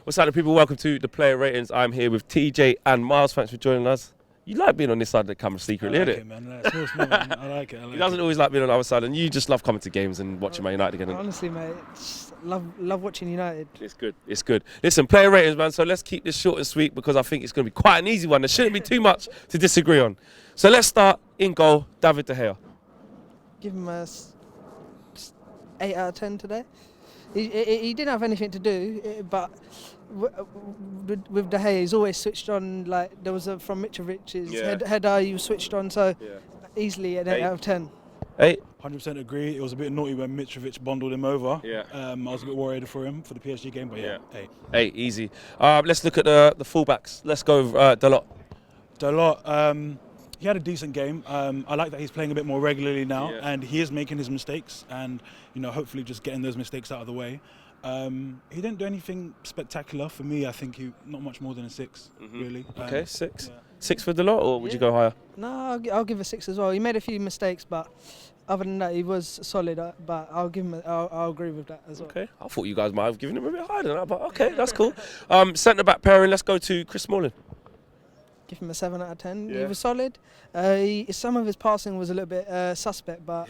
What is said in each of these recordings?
What's up, people? Welcome to the Player Ratings. I'm here with TJ and Miles. Thanks for joining us. You like being on this side of the camera secretly, innit? I Man. Small, man. I like it. He doesn't always like being on the other side, and you just love coming to games and watching Man United again. Honestly, mate, love watching United. It's good. It's good. Listen, Player Ratings, man. So let's keep this short and sweet because I think it's going to be quite an easy one. There shouldn't be too much to disagree on. So let's start in goal. David De Gea. Give him a 8 out of 10 today. He didn't have anything to do, but with De Gea, he's always switched on. Like there was a from Mitrovic's header, he was switched on. So easily an 8 out of 10. 8. 100% agree. It was a bit naughty when Mitrovic bundled him over. Yeah. I was a bit worried for him for the PSG game, but 8. 8, easy. Let's look at the fullbacks. Let's go Dalot. Dalot. He had a decent game. I like that he's playing a bit more regularly now, and he is making his mistakes, and hopefully just getting those mistakes out of the way. He didn't do anything spectacular for me. I think he not much more than a 6, really. Okay, 6. 6 for Dalot, or would you go higher? No, I'll give a 6 as well. He made a few mistakes, but other than that, he was solid. But I'll give him. I'll agree with that as well. Okay, I thought you guys might have given him a bit higher than that, but okay, that's cool. Centre back pairing. Let's go to Chris Smalling. Give him a 7 out of 10. Yeah. He was solid. Some of his passing was a little bit suspect, but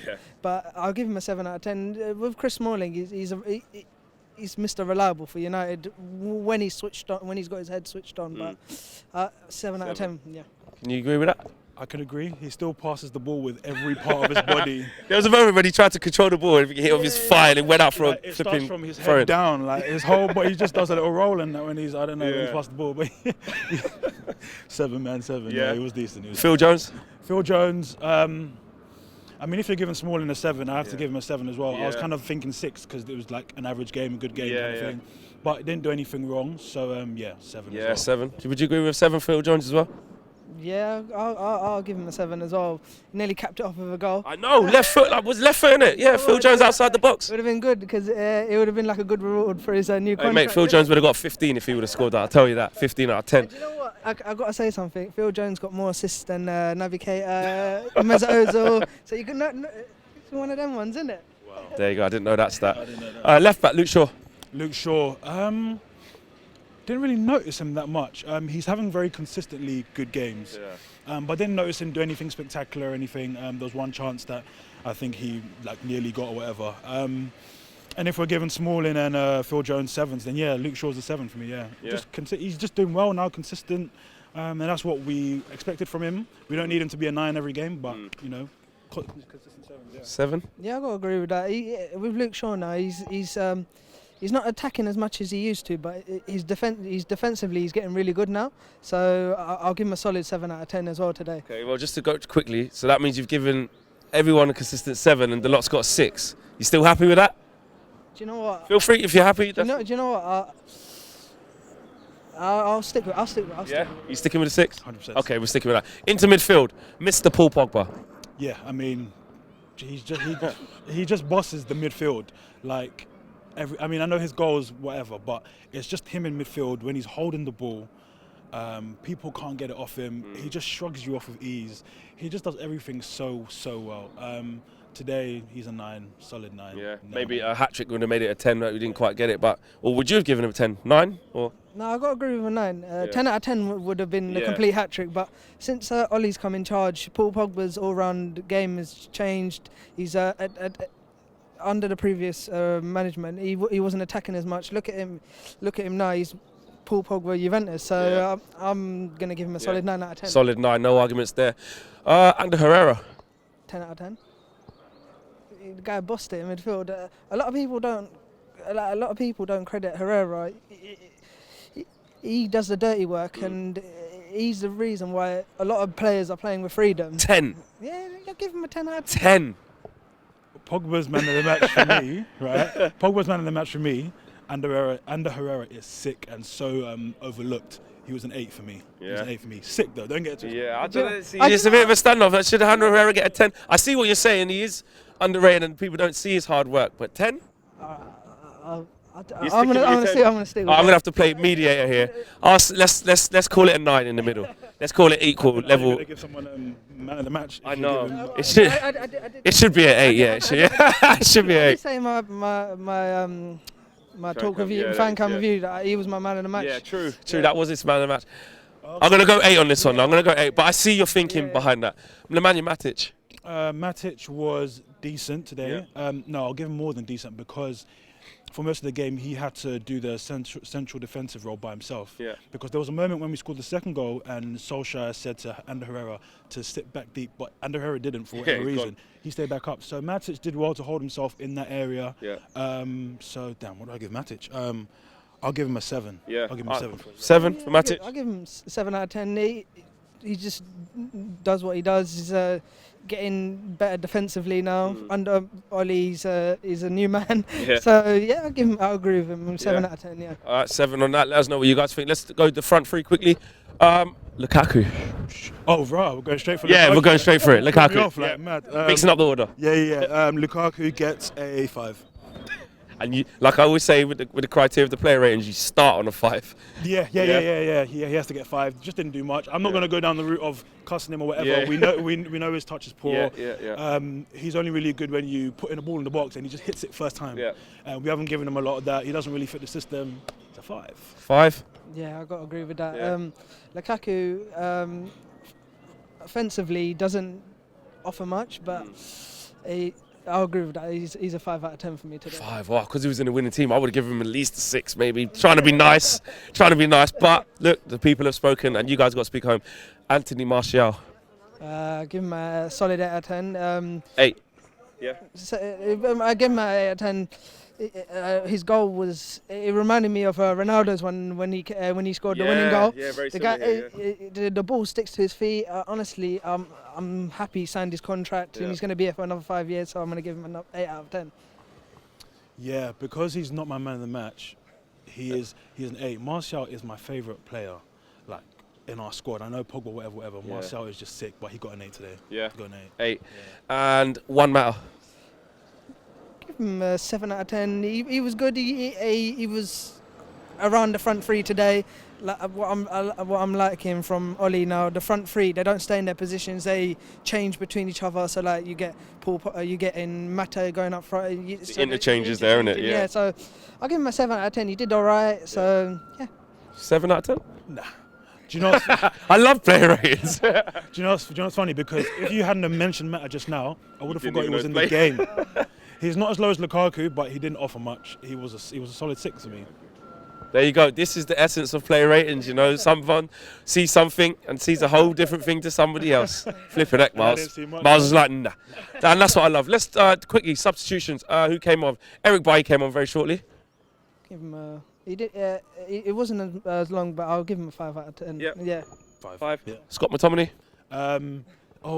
I'll give him a 7 out of 10. With Chris Smalling, he's Mr. Reliable for United when he's switched on, when he's got his head switched on. But 7 out of 10. Yeah. Can you agree with that? I can agree. He still passes the ball with every part of his body. There was a moment when he tried to control the ball and he hit off his thigh and it went out for a it flipping starts from his head down, like his whole body. He just does a little roll and when he's, I don't know, when he's past the ball. But 7, man, 7. Yeah, he was decent. Phil Jones? Phil Jones. I mean, if you're giving Smalling a 7, I have to give him a 7 as well. I was kind of thinking 6 because it was like an average game, a good game kind of thing. But it didn't do anything wrong, so 7 Yeah, as well. 7. Would you agree with 7 Phil Jones as well? Yeah, I'll give him a 7 as well. He nearly capped it off with a goal. I know, left foot, was left foot in it. Yeah, Phil Jones outside the box. It would have been good because it would have been like a good reward for his new contract. Mate, Phil Jones would have got 15 if he would have scored that. I'll tell you that, 15 out of 10. Do you know what? I've got to say something. Phil Jones got more assists than Navigator, Mesut Ozil. So you can it's one of them ones, isn't it? Wow. There you go. I didn't know that stat. Left back, Luke Shaw. Luke Shaw. Didn't really notice him that much. He's having very consistently good games. But didn't notice him do anything spectacular or anything. There was one chance that I think he nearly got or whatever. And if we're giving Smalling and Phil Jones 7s, then Luke Shaw's a 7 for me. He's just doing well now, consistent, and that's what we expected from him. We don't need him to be a 9 every game, but consistent 7s. 7? Yeah, I got to agree with that. With Luke Shaw now, he's not attacking as much as he used to, but he's defensively he's getting really good now. So I'll give him a solid 7 out of 10 as well today. Okay, well, just to go quickly, so that means you've given everyone a consistent 7 and the lot's got a 6. You still happy with that? Do you know what? Feel free if you're happy. Do you know what? I'll stick with it. You sticking with the 6? 100%. Okay, we're sticking with that. Into midfield, Mr. Paul Pogba. Yeah, I mean, he just bosses the midfield. I know his goals, whatever, but it's just him in midfield when he's holding the ball. People can't get it off him. He just shrugs you off with ease. He just does everything so well. Today he's a 9, solid 9. Yeah, maybe a hat trick would have made it a 10. We didn't quite get it, or would you have given him a 10? 9 or? No, I got to agree with a 9. 10 out of 10 would have been a complete hat trick. But since Ollie's come in charge, Paul Pogba's all-round game has changed. He's under the previous management, he wasn't attacking as much. Look at him now. He's Paul Pogba, Juventus. So I'm gonna give him a solid 9 out of 10. Solid 9, no arguments there. Ander Herrera. 10 out of 10. The guy bossed it in midfield. A lot of people don't credit Herrera. He does the dirty work, and he's the reason why a lot of players are playing with freedom. 10. Yeah, I'll give him a 10 out of 10. 10. Pogba's man of the match for me, right? Pogba's man of the match for me. Ander Herrera is sick and so overlooked. He was an 8 for me. He was an 8 for me. Sick though, don't get it twisted. Yeah, I don't know. It's a bit of a standoff. Should Ander Herrera get a 10? I see what you're saying. He is underrated and people don't see his hard work. But 10? I'm gonna stay with I'm gonna have to play mediator here. Let's call it a 9 in the middle. Let's call it equal level. You're gonna give someone man of the match. I know. It should be an 8. Yeah, it should be an 8. I did say my talk with you, fan cam with you, that he was my man of the match. Yeah, true. That was his man of the match. I'm going to go 8 on this one. I'm going to go 8, but I see your thinking behind that. Nemanja Matic. Matic was decent today. No, I'll give him more than decent because for most of the game he had to do the central defensive role by himself. Yeah. Because there was a moment when we scored the second goal and Solskjaer said to Ander Herrera to sit back deep, but Ander Herrera didn't for whatever reason. He stayed back up. So Matic did well to hold himself in that area. Yeah. So damn, what do I give Matic? I'll give him a 7. Yeah. I'll give him a 7. 7 for Matic? I'll give him 7 out of 10. He just does what he does. He's getting better defensively now. Under Oli, he's a new man. Yeah. So yeah, I'll agree with him. 7 out of 10. Yeah. All right, 7 on that. Let us know what you guys think. Let's go to the front three quickly. Lukaku. Oh, right, we're going straight for Yeah, Lukaku. we're going straight for it. Lukaku. Off, like, mad. Mixing up the order. Lukaku gets a 5. And you, like I always say with the criteria of the player ratings, you start on a 5. Yeah. He has to get 5. Just didn't do much. I'm not going to go down the route of cussing him or whatever. Yeah. We know his touch is poor. Yeah. He's only really good when you put in a ball in the box and he just hits it first time. Yeah. We haven't given him a lot of that. He doesn't really fit the system. It's a 5. 5? Yeah, I've got to agree with that. Yeah. Lukaku, offensively, doesn't offer much, but I'll agree with that. He's a 5 out of 10 for me today. 5, wow, because he was in the winning team, I would have given him at least a 6, maybe. Trying to be nice. But look, the people have spoken, and you guys got to speak home. Anthony Martial. Give him a solid 8 out of 10. 8. Yeah. I give him a 8 out of 10. His goal was. It reminded me of Ronaldo's when he scored the winning goal. Yeah, very The similar. the ball sticks to his feet. Honestly, I'm happy he signed his contract and he's going to be here for another 5 years. So I'm going to give him an 8 out of 10. Yeah, because he's not my man of the match. He's an 8. Martial is my favourite player, like in our squad. I know Pogba, whatever. Yeah. Martial is just sick, but he got an 8 today. Yeah. He got an 8. And one matter. Give him a 7 out of 10. He was good. He was around the front three today. Like, what I'm liking from Oli now, the front three, they don't stay in their positions. They change between each other. So like you get you get in Mata going up front. The interchanges there, innit? Yeah. Yeah. So I'll give him a 7 out of 10. He did all right. So yeah. 7 out of 10? Nah. Do you know? I love player ratings. Do you know what's funny? Because if you hadn't mentioned Mata just now, I would have Didn't forgot he even was know in his the game. He's not as low as Lukaku, but he didn't offer much. He was a solid 6 to me. There you go. This is the essence of player ratings, you know. Someone sees something and sees a whole different thing to somebody else. Flipping heck, Miles. Miles was like, nah. And that's what I love. Let's quickly, substitutions. Who came on? Eric Bailly came on very shortly. Give him a. He did. It wasn't as long, but I'll give him a 5 out of 10. Yep. Yeah. 5. Yeah. Scott McTominay.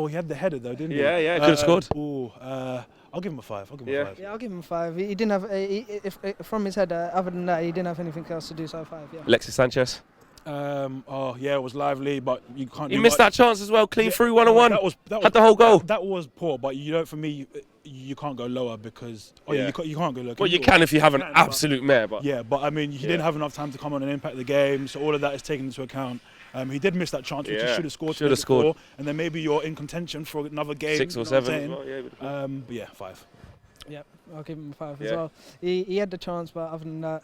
He had the header though, didn't he? Yeah, could have scored. I'll give him a 5. Yeah. Yeah, I'll give him a 5. He didn't have. If from his head, other than that, he didn't have anything else to do. So 5. Yeah. Alexis Sanchez. It was lively, but you can't. He missed that chance as well. Clean through 1-on-1. That was had the whole goal. That was poor, but for me, you can't go lower because you can't go lower. Well, you can if you have an absolute mare, but yeah, but I mean, he didn't have enough time to come on and impact the game, so all of that is taken into account. He did miss that chance, which he should have scored. Should have scored. And then maybe you're in contention for another game. 6 or 7 as well. Yeah. But yeah, 5. Yep, I'll give him a 5 as well. He had the chance, but other than that,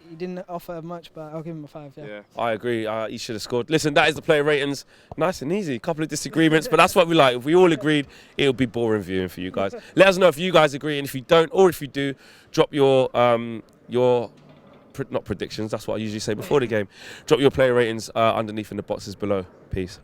he didn't offer much. But I'll give him a 5. Yeah. I agree. He should have scored. Listen, that is the player ratings. Nice and easy. A couple of disagreements, but that's what we like. If we all agreed, it'll be boring viewing for you guys. Let us know if you guys agree, and if you don't, or if you do, drop your not predictions. That's what I usually say before the game. Drop your player ratings underneath in the boxes below. Peace.